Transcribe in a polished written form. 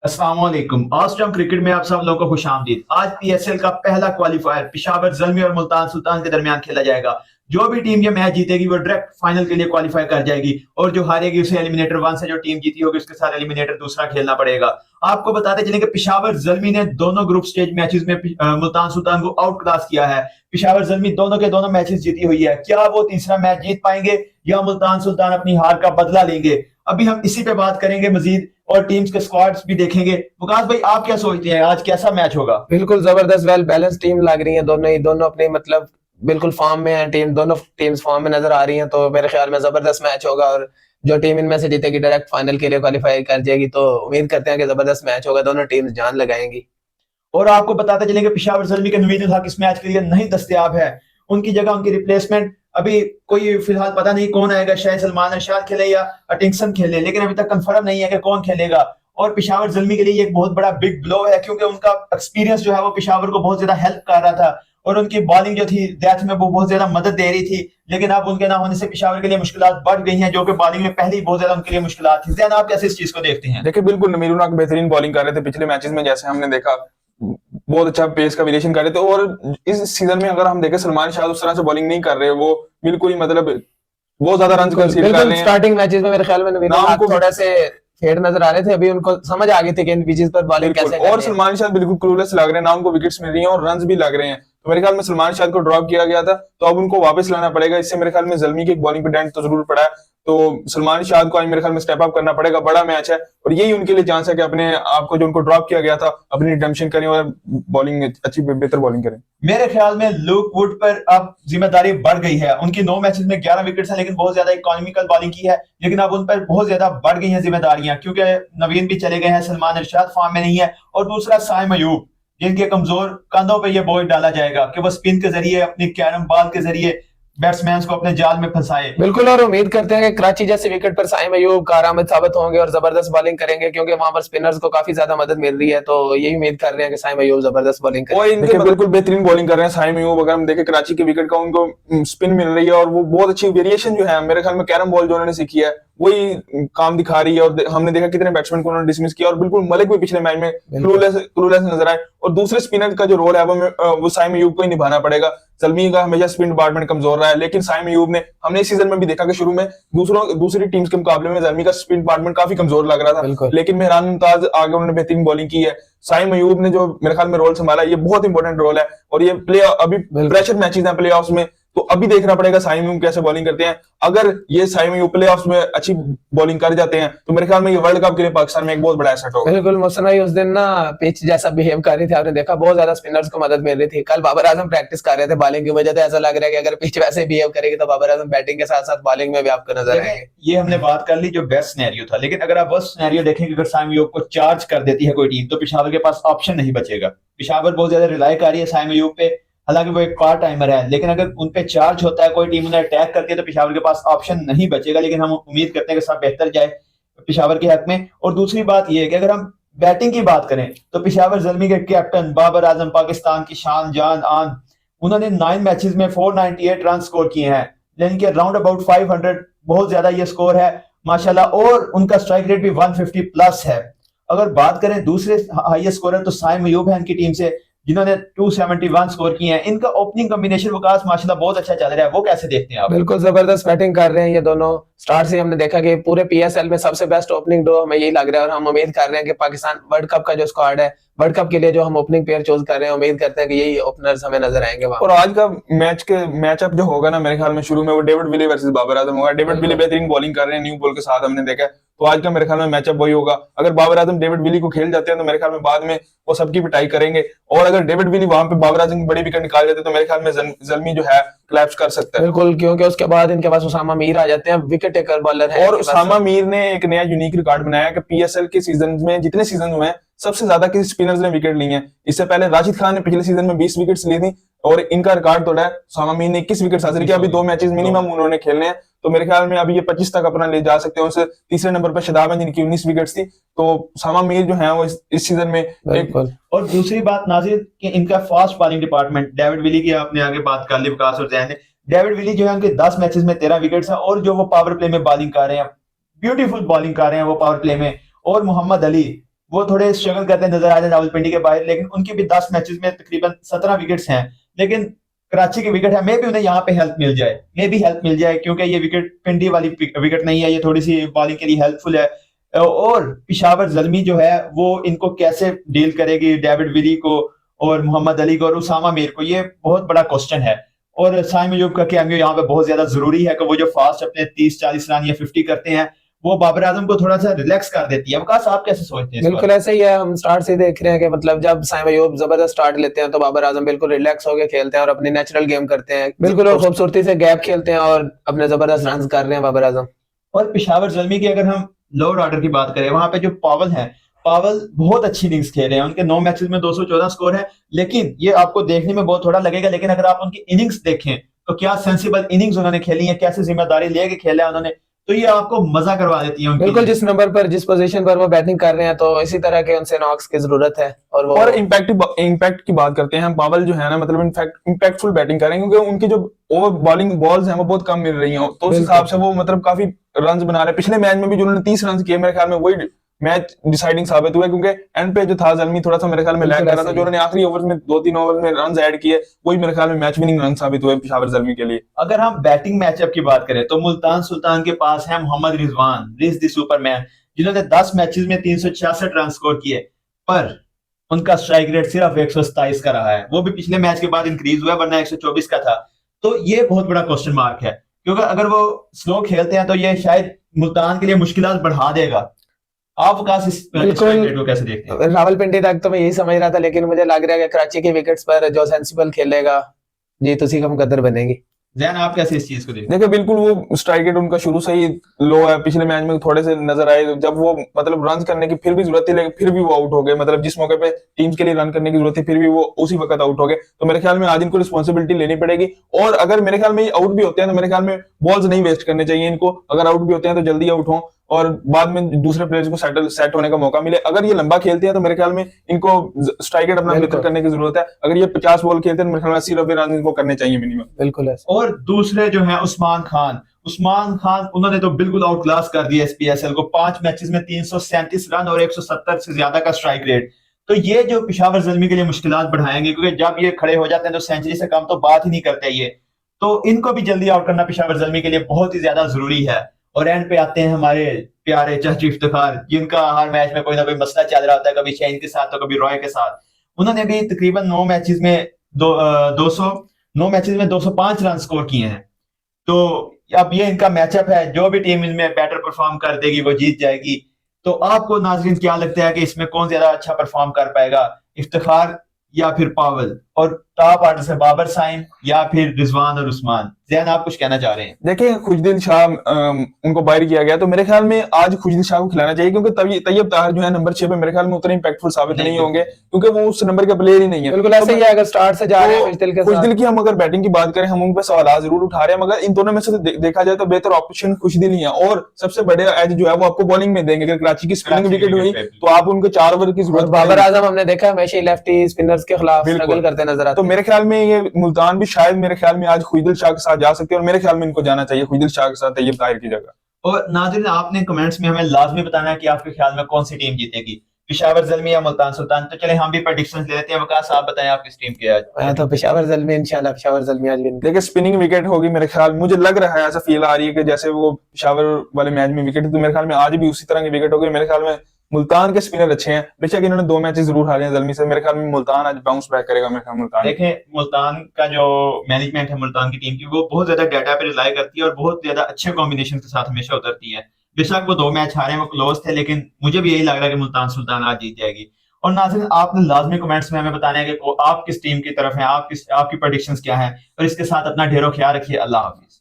अस्सलाम वालेकुम। ऑस्ट्रम क्रिकेट में आप सब लोगों को खुशामदीद। आज पीएसएल का पहला क्वालिफायर पेशावर ज़ल्मी और मुल्तान सुल्तान के दरमियान खेला जाएगा। जो भी टीम ये मैच जीतेगी वो डायरेक्ट फाइनल के लिए क्वालिफाई कर जाएगी और जो हारेगी उसे एलिमिनेटर वन से जो टीम जीती होगी उसके साथ एलिमिनेटर दूसरा खेलना पड़ेगा। आपको बताते चलें कि पेशावर ज़ल्मी ने दोनों ग्रुप स्टेज मैचेस में मुल्तान सुल्तान को आउट क्लास किया है। पेशावर ज़ल्मी दोनों के दोनों मैचेस जीती हुई है। क्या वो तीसरा मैच जीत पाएंगे या मुल्तान सुल्तान अपनी हार का बदला लेंगे? अभी हम इसी पे बात करेंगे मजीद और टीम्स के स्क्वाड्स भी देखेंगे। विकास भाई, आप क्या सोचते हैं आज कैसा मैच होगा? बिल्कुल जबरदस्त वेल बैलेंस टीम लग रही है। दोनों अपने मतलब बिल्कुल फॉर्म में है। दोनों टीम्स फॉर्म में नजर आ रही हैं, तो मेरे ख्याल में जबरदस्त मैच होगा और जो टीम इनमें से जीतेगी डायरेक्ट फाइनल के लिए क्वालिफाई कर जाएगी। तो उम्मीद करते हैं कि जबरदस्त मैच होगा, दोनों टीम्स जान लगाएंगी। और आपको बताते चलेंगे पेशावर ज़ल्मी के नवीद उल हक इस मैच के लिए नहीं दस्तयाब है। उनकी जगह उनकी रिप्लेसमेंट अभी कोई फिलहाल पता नहीं कौन आएगा। शायद सलमान अरशाद खेले या अटिंगसन खेले, लेकिन अभी तक कंफर्म नहीं है कि कौन खेलेगा। और पेशावर ज़ल्मी के लिए एक बहुत बड़ा बिग ब्लो है क्योंकि उनका एक्सपीरियंस जो है वो पेशावर को बहुत ज्यादा हेल्प कर रहा था और उनकी बॉलिंग जो थी डेथ में वो बहुत ज्यादा मदद दे रही थी। लेकिन अब उनके ना होने से पेशावर के लिए मुश्किलात बढ़ गई हैं, जो कि बॉलिंग में पहले ही बहुत ज्यादा उनके लिए मुश्किलात थी। जैन, आप कैसे इस चीज को देखते हैं? देखिए, बिल्कुल नमीर उल हक बेहतरीन बॉलिंग कर रहे थे पिछले मैचेस में, जैसे हमने देखा बहुत अच्छा पेस का वेरिएशन कर रहे थे। और इस सीजन में अगर हम देखें, सलमान शाह उस तरह से बॉलिंग नहीं कर रहे, वो बिल्कुल ही मतलब बहुत ज्यादा रन कंसीड कर रहे हैं। स्टार्टिंग मैचेस में मेरे ख्याल में नवीन उल हक थोड़ा से फेड नजर आ रहे थे, अभी उनको समझ आ गई थी कि इन पिचेस पर बॉलिंग कैसे करनी है। और सलमान शाह बिल्कुल क्लूलेस लग रहे हैं, ना उनको विकेट्स मिल रही हैं और रन्स भी लग रहे हैं। तो मेरे ख्याल में सलमान शाह को ड्रॉप किया गया था, तो अब उनको वापस लाना पड़ेगा। इससे मेरे ख्याल में ज़ल्मी की बॉलिंग पे डेंट तो जरूर पड़ा है। तो सलमान शाह को आज मेरे ख्याल में स्टेप अप करना पड़ेगा। बड़ा मैच है और यही उनके लिए चांस है कि अपने आप को जो उनको ड्रॉप किया गया था अपनी रिडेम्पशन करें और बॉलिंग अच्छी बेहतर बॉलिंग करें। मेरे ख्याल में लुक वुड पर अब जिम्मेदारी बढ़ गई है। उनकी 9 मैचेस में 11 विकेट्स हैं, लेकिन बहुत ज्यादा इकोनॉमिकल बॉलिंग की है। लेकिन अब उन पर बहुत ज्यादा बढ़ गई हैं जिम्मेदारियां क्योंकि नवीन भी चले गए हैं, सलमान अरशाद फॉर्म में नहीं है और दूसरा साइम अयूब, जिनके कमजोर कंधों पे ये बोझ डाला जाएगा कि वो स्पिन के जरिए अपनी कैरम बॉल के जरिए बैट्समैन को अपने जाल में फंसाए। बिल्कुल, और उम्मीद करते हैं कि कराची जैसे विकेट पर साइम अयूब कारआमद साबित होंगे और जबरदस्त बॉलिंग करेंगे, क्योंकि वहां पर स्पिनर्स को काफी ज्यादा मदद मिल रही है। तो यही उम्मीद कर रहे हैं कि साइम अयूब जबरदस्त बॉलिंग और इनके बिल्कुल बेहतरीन बॉलिंग कर रहे हैं साइम अयूब। अगर हम देखें कराची के विकेट का उनको स्पिन मिल रही है और वो बहुत अच्छी वेरिएशन जो है, मेरे ख्याल में कैरम बॉल जो उन्होंने सीखी है वही काम दिखा रही है। और हमने देखा कितने बैट्समैन को उन्होंने डिसमिस किया और बिल्कुल मलिक भी पिछले मैच में क्लूलेस नजर आए। और दूसरे स्पिनर का जो रोल है वो साइम अयूब को ही निभाना पड़ेगा। ज़ल्मी का हमेशा स्पिन डिपार्टमेंट कमजोर रहा है, लेकिन साइम अयूब ने, हमने इस सीजन में भी देखा कि शुरू में दूसरी टीम्स के मुकाबले में ज़ल्मी का स्पिन डिपार्टमेंट काफी कमजोर लग रहा था, लेकिन मेहरान मुमताज आगे उन्होंने बेहतरीन बॉलिंग की है। साइम अयूब ने जो मेरे ख्याल में रोल संभाला, ये बहुत इंपॉर्टेंट रोल है। और ये अभी प्रेशर मैचेस हैं प्ले ऑफ्स में, तो अभी देखना पड़ेगा साइम अयूब कैसे बॉलिंग करते हैं। अगर ये साइम अयूब प्ले ऑफ्स में अच्छी बॉलिंग कर जाते हैं तो मेरे ख्याल में ये वर्ल्ड कप के लिए पाकिस्तान में एक बहुत बड़ा एसेट होगा। बिल्कुल, मुसनाई उस दिन ना पिच जैसा बिहेव कर रही थी, आपने देखा बहुत ज्यादा स्पिनर्स को मदद मिल रही थी। कल बाबर आजम प्रैक्टिस कर रहे थे बॉलिंग की वजह, तो ऐसा लग रहा है कि अगर पिच वैसे बिहेव करेगी तो बाबर आजम बैटिंग के साथ साथ बॉलिंग में भी आपको नजर आएंगे। ये हमने बात कर ली जो बेस्ट सिनेरियो था, लेकिन अगर आप वर्स्ट सिनेरियो देखेंगे, अगर साइम अयूब को चार्ज कर देती है कोई टीम तो पेशावर के पास ऑप्शन नहीं बचेगा। पेशावर बहुत ज्यादा रिलाई कर रही है साइम अयूब पे, हालांकि वो एक पार्ट टाइमर है, लेकिन अगर उन पे चार्ज होता है, कोई टीम उन्हें अटैक करती है तो पेशावर के पास ऑप्शन नहीं बचेगा। लेकिन हम उम्मीद करते हैं कि सब बेहतर जाए पेशावर के हक में। और दूसरी बात यह है कि अगर हम बैटिंग की बात करें तो पेशावर ज़ल्मी के कैप्टन बाबर आजम, पाकिस्तान की शान जान आन, उन्होंने 9 मैचेस में 498 रन स्कोर किए हैं, यानी कि राउंड अबाउट 500, बहुत ज्यादा ये स्कोर है माशाल्लाह। और उनका स्ट्राइक रेट भी 150 प्लस है। अगर बात करें दूसरे हाईएस्ट स्कोरर तो साइम अयूब है इनकी टीम से, जिन्होंने 271 स्कोर किए हैं। इनका ओपनिंग कॉम्बिनेशन विकास माशाल्लाह बहुत अच्छा चल रहा है, वो कैसे देखते हैं आप? बिल्कुल जबरदस्त बैटिंग कर रहे हैं ये दोनों। स्टार्ट से हमने देखा कि पूरे पीएसएल में सबसे बेस्ट ओपनिंग डो हमें यही लग रहा है, और हम उम्मीद कर रहे हैं कि पाकिस्तान वर्ल्ड कप का जो स्क्वाड है, वर्ल्ड कप के लिए जो हम ओपनिंग प्लेयर चूज कर रहे हैं, उम्मीद करते हैं कि यही ओपनर्स हमें नजर आएंगे वहां। और आज का मैचअप जो होगा ना, मेरे ख्याल में शुरू में वो David Willey versus Babar Azam होगा। डेविड विली बेहतरीन बॉलिंग कर रहे हैं न्यू बॉल के साथ, हमने देखा है। तो आज का मेरे ख्याल में मैचअप वही होगा। अगर बाबर आजम डेविड विली को खेल जाते हैं तो मेरे ख्याल में बाद में वो सबकी पिटाई करेंगे। और अगर डेविड विली वहां पे बाबर आजम की बड़ी विकेट निकाल जाते हैं तो मेरे ख्याल में ज़ल्मी जो है क्लैप्स कर सकता है। बिल्कुल, क्योंकि उसके बाद इनके पास उसामा मीर आ जाते हैं, विकेट टेकर बॉलर है। और उसामा मीर ने एक नया यूनिक रिकॉर्ड बनाया कि पीएसएल के सीजन में, जितने सीजन हुए हैं, सबसे ज्यादा किसी स्पिनर्स ने विकेट ली है। इससे पहले राशिद खान ने पिछले सीजन में 20 विकेट्स ली थी और इनका रिकॉर्ड तोड़ा है। उसामा मीर ने 21 विकेट हासिल किया। अभी 2 मैचेस मिनिमम उन्होंने खेलने हैं, तो मेरे ख्याल में अभी ये 25 तक अपना ले जा सकते हैं। उनसे तीसरे नंबर पर शदाब है जिनकी 19 विकेट्स थी। तो उसामा मीर जो है वो इस सीजन में एक। और दूसरी बात नाजिर कि इनका fast bowling department, David Willey की आपने आगे बात कर ली विकास और जैन ने। डेविड विली जो है उनके 10 मैचेस में 13 विकेट्स हैं और जो वो पावर प्ले में बॉलिंग कर रहे हैं, ब्यूटीफुल बॉलिंग कर रहे हैं वो पावर प्ले में। और मोहम्मद अली वो थोड़े स्ट्रगल करते नजर आ रहे हैं रावलपिंडी के बाहर, लेकिन उनके भी 10 मैचेस में तकरीबन 17 विकेट्स हैं। लेकिन कराची की विकेट है, मे भी उन्हें यहाँ पे हेल्प मिल जाए, क्योंकि ये विकेट पिंडी वाली विकेट नहीं है, ये थोड़ी सी बॉलिंग के लिए हेल्पफुल है। और पिशावर ज़ल्मी जो है वो इनको कैसे डील करेगी, डेविड विली को और मोहम्मद अली को और उसामा मीर को, ये बहुत बड़ा क्वेश्चन है। और साइम अयूब का कैमियो यहाँ पे बहुत ज्यादा जरूरी है कि वो जो फास्ट अपने 30-40 रन या 50 करते हैं वो बाबर आजम को थोड़ा सा रिलैक्स कर देती है। वकास, आप कैसे सोचते हैं? बिल्कुल ऐसे ही है, हम स्टार्ट से देख रहे हैं कि मतलब जब साइम अयूब जबरदस्त स्टार्ट लेते हैं तो बाबर आजम बिल्कुल रिलैक्स होकर खेलते हैं और अपनी नेचुरल गेम करते हैं बिल्कुल, और खूबसूरती से गैप खेलते हैं और अपने जबरदस्त रन कर रहे हैं बाबर आजम। और पिशावर ज़ल्मी की अगर हम लोअर ऑर्डर की बात करें, वहां पे जो पावल है, पावल बहुत अच्छी इनिंग्स खेले हैं, उनके 9 मैचेस में 214 स्कोर है। लेकिन ये आपको देखने में बहुत थोड़ा लगेगा, लेकिन अगर आप उनकी इनिंग्स देखें तो क्या सेंसिबल इनिंग्स उन्होंने खेली है, कैसे जिम्मेदारी लेके खेला है उन्होंने, तो ये आपको मजा करवा देती है उनकी। बिल्कुल, जिस नंबर पर जिस पोजीशन पर वो बैटिंग कर रहे हैं तो इसी तरह के उनसे नॉक्स की जरूरत है। और वो और इम्पैक्ट की बात करते हैं हम, पावल जो है ना, मतलब इम्पैक्टफुल बैटिंग कर रहे हैं क्योंकि उनकी जो ओवर बॉलिंग बॉल्स हैं वो बहुत कम मिल रही हैं, तो उस हिसाब से वो मतलब काफी रन्स बना रहे हैं। पिछले मैच में भी जो उन्होंने 30 रन किए, मेरे ख्याल में वही मैच डिसाइडिंग साबित हुआ, क्योंकि एंड पे जो था ज़ल्मी थोड़ा सा मेरे ख्याल में लैग कर रहा था, जो उन्होंने आखिरी ओवर में 2-3 ओवर में रन ऐड किए, वही मेरे ख्याल में मैच विनिंग रन साबित हुए पिशावर ज़ल्मी के लिए। अगर हम बैटिंग मैचअप की बात करें तो मुल्तान सुल्तान के पास है मोहम्मद रिजवान, रिज द सुपरमैन, जिन्होंने 10 मैचेस में 366 रन स्कोर किए, पर उनका स्ट्राइक रेट सिर्फ 127 का रहा है। वो भी पिछले मैच के बाद इंक्रीज हुआ, वरना 124 का था। तो ये बहुत बड़ा क्वेश्चन मार्क है, क्योंकि अगर वो स्लो खेलते हैं तो ये शायद मुल्तान के लिए मुश्किलात बढ़ा देगा। आप वकास इस स्ट्राइक रेट को कैसे देखते हैं? रावलपिंडी तक तो मैं यही समझ रहा था, लेकिन मुझे लग रहा है कि कराची के विकेट्स पर जो सेंसिबल खेलेगा जी तो उसी का मुकद्दर बनेगी। जैन, आप कैसे इस चीज को देखते हैं? देखिए बिल्कुल, वो स्ट्राइक रेट उनका शुरू से ही लो है। पिछले मैच में थोड़े से नजर आए, जब वो मतलब रन करने की फिर भी जरूरत थी, लेकिन फिर भी वो आउट हो गए। मतलब जिस मौके पे टीम्स के लिए रन करने की जरूरत थी फिर भी वो उसी वक्त आउट हो गए। तो मेरे ख्याल में आज इनको रिस्पॉन्सिबिलिटी लेनी पड़ेगी, और अगर मेरे ख्याल में आउट भी होते हैं तो मेरे ख्याल में बॉल्स नहीं वेस्ट करने चाहिए इनको। अगर आउट भी होते हैं तो जल्दी आउट हो और बाद में दूसरे प्लेयर्स को सेट होने का मौका मिले। अगर ये लंबा खेलते हैं तो मेरे ख्याल में इनको स्ट्राइक रेट अपना बेहतर करने की जरूरत है। अगर ये 50 बॉल खेलते हैं तो मेरे ख्याल में 80-90 रन इनको करने चाहिए मिनिमम। बिल्कुल है। और दूसरे जो है उस्मान खान, उन्होंने तो बिल्कुल आउट क्लास कर दिया एसपीएसएल को। 5 मैचेस में 337 रन और 170 से ज्यादा का स्ट्राइक रेट। तो ये जो पिशावर ज़ल्मी के लिए मुश्किलात बढ़ाएंगे, क्योंकि जब ये खड़े हो जाते हैं तो सेंचुरी से कम तो बात ही नहीं करते ये। तो इनको भी जल्दी आउट करना पिशावर ज़ल्मी के लिए बहुत ही ज्यादा जरूरी है। और एंड पे आते हैं हमारे प्यारे चाची इफ्तिखार, जिनका हर मैच में कोई ना कोई मसला चल रहा होता है, कभी शहीन के साथ तो कभी रॉय के साथ। उन्होंने भी तकरीबन 9 मैचेस में 205 रन स्कोर किए हैं। तो अब ये इनका मैचअप है, जो भी टीम इनमें बेटर परफॉर्म कर देगी वो जीत जाएगी। तो आपको नाजरीन क्या लगता है कि इसमें कौन ज्यादा अच्छा परफॉर्म कर पाएगा, इफ्तिखार या फिर पावल? और टॉप ऑर्डर से बाबर साइम या फिर रिजवान और उस्मान? जैन, आप कुछ कहना चाह रहे हैं? देखिए, खुशदिल शाह उनको बाहर किया गया, तो मेरे ख्याल में आज खुशदिल शाह को खिलाना चाहिए, क्योंकि तैयब ताहिर जो है नंबर 6 पे मेरे ख्याल में उतने इंपैक्टफुल साबित नहीं होंगे, क्योंकि वो उस नंबर का प्लेयर ही नहीं है। बिल्कुल ऐसे ही है, अगर स्टार्ट से जा रहे हैं खुशदिल की हम अगर बैटिंग की बात करें, हम उन पर सवाल जरूर उठा रहे हैं, मगर इन दोनों में से देखा जाए तो बेहतर ऑप्शन खुशदिल ही है। और सबसे बड़े एज जो है वो आपको बॉलिंग में देंगे। अगर कराची की स्पिनिंग विकेट हुई तो आप उनको 4 ओवर की जरूरत। बाबर आजम हमने देखा हमेशा लेफ्टी स्पिनर्स के खिलाफ स्ट्रगल करते नजर आते। तो मेरे ख्याल में ये मुल्तान भी शायद मेरे ख्याल में आज खुशदिल शाह के साथ जा सकते हैं, और मेरे ख्याल में इनको जाना चाहिए खुशदिल शाह के साथ तैयब ताहिर की जगह। और नाज़रीन, आपने कमेंट्स में हमें लाजमी बताना है कि आपके ख्याल में कौन सी टीम जीतेगी, पिशावर ज़ल्मी या मुल्तान सुल्तान। तो चले हम भी प्रेडिक्शंस ले लेते हैं। वकास, आप बताएं आप किस टीम के आज? मैं तो पिशावर ज़ल्मी, इंशाल्लाह पिशावर ज़ल्मी आज विन। देखिए, स्पिनिंग विकेट होगी मेरे ख्याल, मुझे लग रहा है, ऐसा फील आ रही है कि जैसे वो पिशावर वाले मैच में विकेट, तो मेरे ख्याल में आज भी उसी तरह की विकेट होगी। मेरे ख्याल में मुल्तान के स्पिनर अच्छे हैं, बेशक इन्होंने 2 मैचेस जरूर हारे हैं ज़ल्मी से। मेरे ख्याल में मुल्तान आज बाउंस बैक करेगा। मेरे ख्याल मुल्तान, देखें, मुल्तान का जो मैनेजमेंट है मुल्तान की टीम की, वो बहुत ज्यादा डाटा पे रिलाई करती है और बहुत ज्यादा अच्छे कॉम्बिनेशन के साथ हमेशा उतरती है। बेशक वो 2 मैच हारे, वो क्लोज थे, लेकिन मुझे भी यही लग रहा है कि मुल्तान सुल्तान आज जीत जाएगी। और नाज़रीन, आपने लाजमी कमेंट्स में हमें बताना है कि आप किस टीम की तरफ हैं, आपकी प्रेडिक्शंस क्या हैं। और इसके साथ अपना ढेरों ख्याल रखिए। अल्लाह हाफिज।